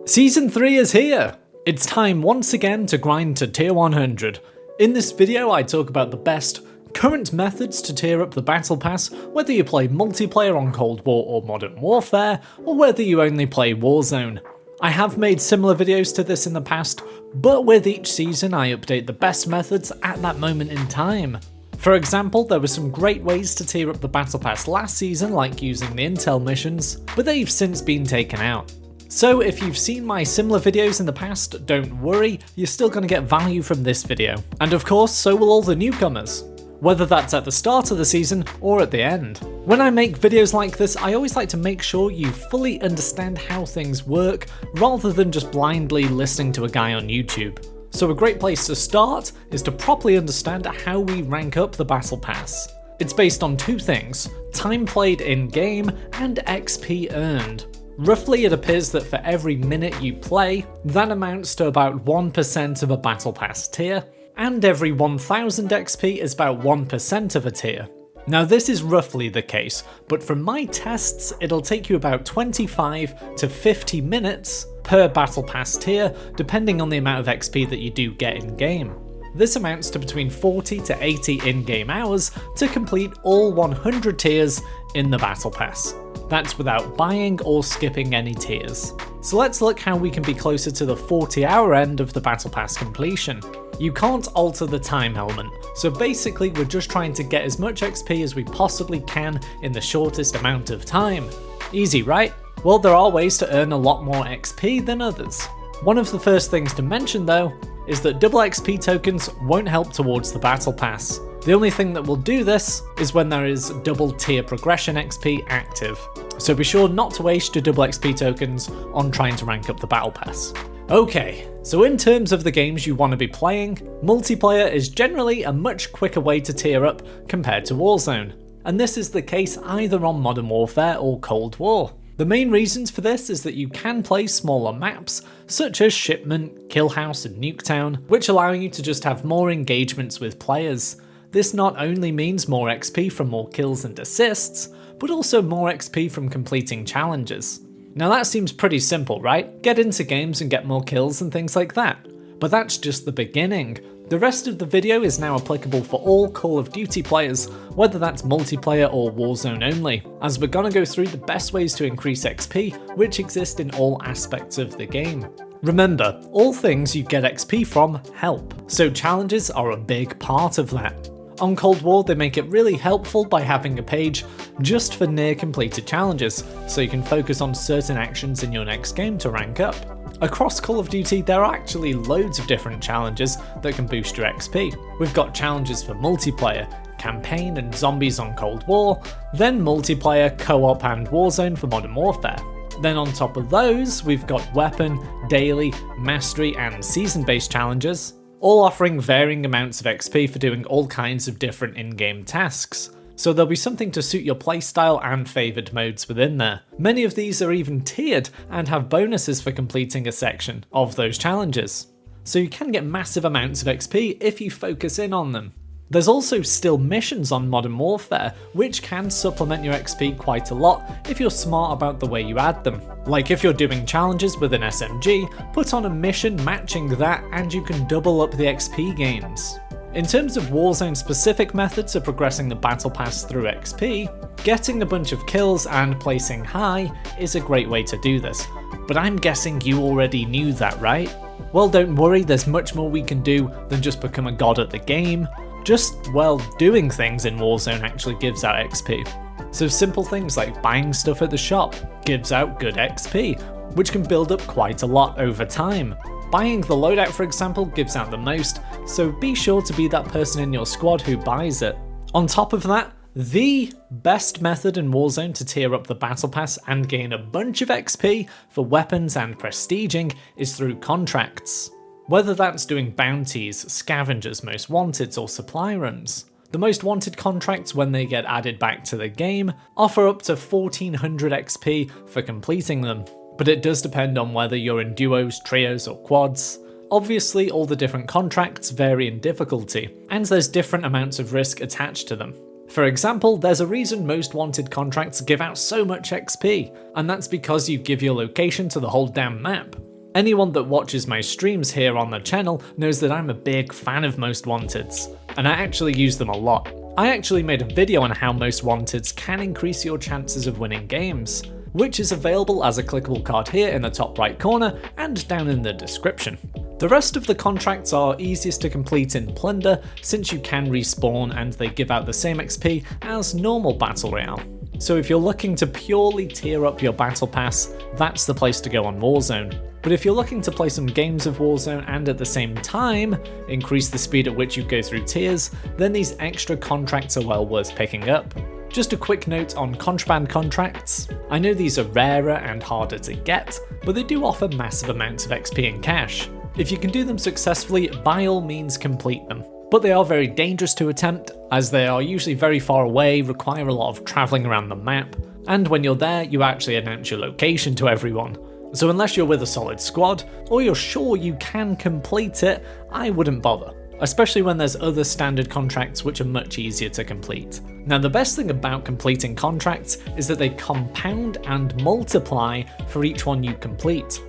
Season 3 is here! It's time once again to grind to tier 100. In this video I talk about the best current methods to tier up the battle pass, whether you play multiplayer on Cold War or Modern Warfare, or whether you only play Warzone. I have made similar videos to this in the past, but with each season I update the best methods at that moment in time. For example, there were some great ways to tier up the battle pass last season, like using the intel missions, but they've since been taken out. So if you've seen my similar videos in the past, don't worry, you're still going to get value from this video. And of course, so will all the newcomers, whether that's at the start of the season or at the end. When I make videos like this, I always like to make sure you fully understand how things work, rather than just blindly listening to a guy on YouTube. So a great place to start is to properly understand how we rank up the battle pass. It's based on two things: time played in game and XP earned. Roughly, it appears that for every minute you play, that amounts to about 1% of a battle pass tier, and every 1000 XP is about 1% of a tier. Now this is roughly the case, but from my tests it'll take you about 25 to 50 minutes per battle pass tier, depending on the amount of XP that you do get in game. This amounts to between 40 to 80 in-game hours to complete all 100 tiers in the battle pass. That's without buying or skipping any tiers. So let's look how we can be closer to the 40-hour end of the battle pass completion. You can't alter the time element, so basically we're just trying to get as much XP as we possibly can in the shortest amount of time. Easy, right? Well, there are ways to earn a lot more XP than others. One of the first things to mention though is that double XP tokens won't help towards the battle pass. The only thing that will do this is when there is double tier progression XP active. So be sure not to waste your double XP tokens on trying to rank up the battle pass. Okay, so in terms of the games you want to be playing, multiplayer is generally a much quicker way to tier up compared to Warzone. And this is the case either on Modern Warfare or Cold War. The main reasons for this is that you can play smaller maps, such as Shipment, Killhouse and Nuketown, which allow you to just have more engagements with players. This not only means more XP from more kills and assists, but also more XP from completing challenges. Now that seems pretty simple, right? Get into games and get more kills and things like that. But that's just the beginning. The rest of the video is now applicable for all Call of Duty players, whether that's multiplayer or Warzone only, as we're gonna go through the best ways to increase XP, which exist in all aspects of the game. Remember, all things you get XP from help, so challenges are a big part of that. On Cold War, they make it really helpful by having a page just for near completed challenges, so you can focus on certain actions in your next game to rank up. Across Call of Duty, there are actually loads of different challenges that can boost your XP. We've got challenges for multiplayer, campaign and zombies on Cold War, then multiplayer, co-op and Warzone for Modern Warfare. Then on top of those, we've got weapon, daily, mastery and season-based challenges, all offering varying amounts of XP for doing all kinds of different in-game tasks. So there'll be something to suit your playstyle and favoured modes within there. Many of these are even tiered and have bonuses for completing a section of those challenges. So you can get massive amounts of XP if you focus in on them. There's also still missions on Modern Warfare, which can supplement your XP quite a lot if you're smart about the way you add them. Like if you're doing challenges with an SMG, put on a mission matching that and you can double up the XP gains. In terms of Warzone specific methods of progressing the battle pass through XP, getting a bunch of kills and placing high is a great way to do this, but I'm guessing you already knew that, right? Well, don't worry, there's much more we can do than just become a god at the game. Just, well, doing things in Warzone actually gives out XP. So simple things like buying stuff at the shop gives out good XP, which can build up quite a lot over time. Buying the loadout, for example, gives out the most, so be sure to be that person in your squad who buys it. On top of that, the best method in Warzone to tier up the battle pass and gain a bunch of XP for weapons and prestiging is through contracts. Whether that's doing bounties, scavengers, most wanteds, or supply runs. The most wanted contracts, when they get added back to the game, offer up to 1400 XP for completing them, but it does depend on whether you're in duos, trios, or quads. Obviously, all the different contracts vary in difficulty, and there's different amounts of risk attached to them. For example, there's a reason most wanted contracts give out so much XP, and that's because you give your location to the whole damn map. Anyone that watches my streams here on the channel knows that I'm a big fan of Most Wanteds, and I actually use them a lot. I actually made a video on how Most Wanteds can increase your chances of winning games, which is available as a clickable card here in the top right corner and down in the description. The rest of the contracts are easiest to complete in Plunder since you can respawn and they give out the same XP as normal Battle Royale. So if you're looking to purely tier up your Battle Pass, that's the place to go on Warzone. But if you're looking to play some games of Warzone and at the same time increase the speed at which you go through tiers, then these extra contracts are well worth picking up. Just a quick note on contraband contracts. I know these are rarer and harder to get, but they do offer massive amounts of XP and cash. If you can do them successfully, by all means complete them. But they are very dangerous to attempt, as they are usually very far away, require a lot of travelling around the map, and when you're there, you actually announce your location to everyone. So unless you're with a solid squad, or you're sure you can complete it, I wouldn't bother. Especially when there's other standard contracts which are much easier to complete. Now the best thing about completing contracts is that they compound and multiply for each one you complete.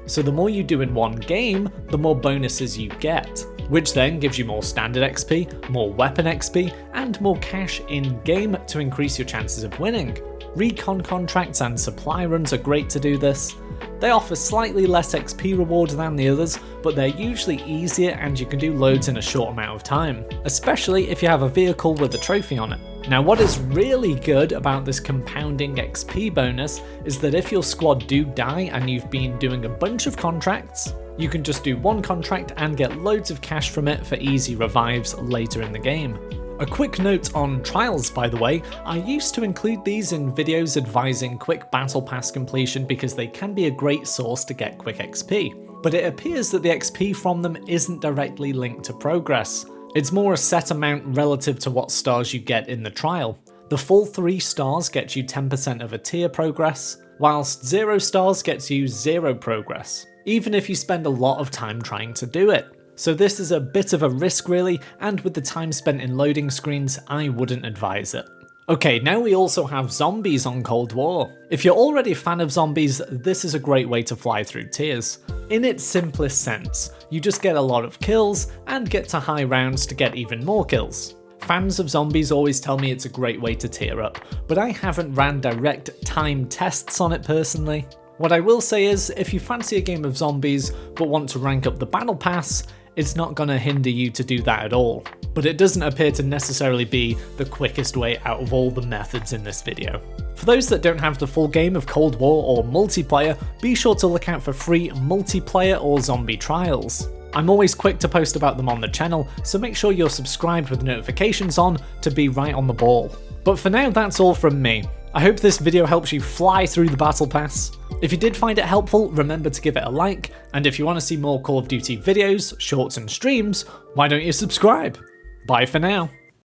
So the more you do in one game, the more bonuses you get, which then gives you more standard XP, more weapon XP, and more cash in game to increase your chances of winning. Recon contracts and supply runs are great to do this. They offer slightly less XP reward than the others, but they're usually easier and you can do loads in a short amount of time, especially if you have a vehicle with a trophy on it. Now what is really good about this compounding XP bonus is that if your squad do die and you've been doing a bunch of contracts, you can just do one contract and get loads of cash from it for easy revives later in the game. A quick note on trials, by the way, I used to include these in videos advising quick battle pass completion because they can be a great source to get quick XP, but it appears that the XP from them isn't directly linked to progress. It's more a set amount relative to what stars you get in the trial. The full 3 stars gets you 10% of a tier progress, whilst 0 stars gets you 0 progress, even if you spend a lot of time trying to do it. So this is a bit of a risk really, and with the time spent in loading screens, I wouldn't advise it. Okay, now we also have zombies on Cold War. If you're already a fan of zombies, this is a great way to fly through tiers. In its simplest sense, you just get a lot of kills and get to high rounds to get even more kills. Fans of zombies always tell me it's a great way to tier up, but I haven't ran direct time tests on it personally. What I will say is, if you fancy a game of zombies but want to rank up the battle pass, it's not going to hinder you to do that at all. But it doesn't appear to necessarily be the quickest way out of all the methods in this video. For those that don't have the full game of Cold War or multiplayer, be sure to look out for free multiplayer or zombie trials. I'm always quick to post about them on the channel, so make sure you're subscribed with notifications on to be right on the ball. But for now, that's all from me. I hope this video helps you fly through the Battle Pass. If you did find it helpful, remember to give it a like, and if you want to see more Call of Duty videos, shorts and streams, why don't you subscribe? Bye for now.